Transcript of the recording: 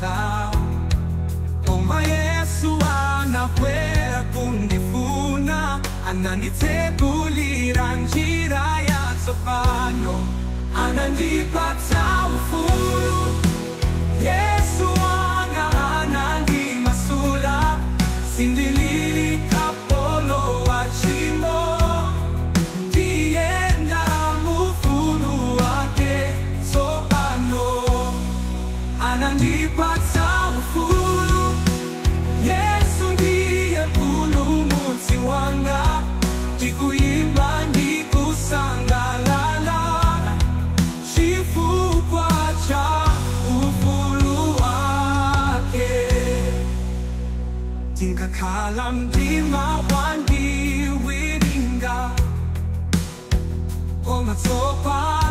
nipata. Kama Yesu anakwenda kunifuna, ananitegulira njira ya tofano, ananipata ufuru. Yesu ananimasula, sindilili kapolo wa chimo, ndienda mufuru wake tofano, ananipata ufuru. Yesu ndiye mpulumutsi wanga, ndikuimba ndikusangalala, chifukwa cha ufulu wake. Ndingakhala mdima wandiwiringa, koma tsoka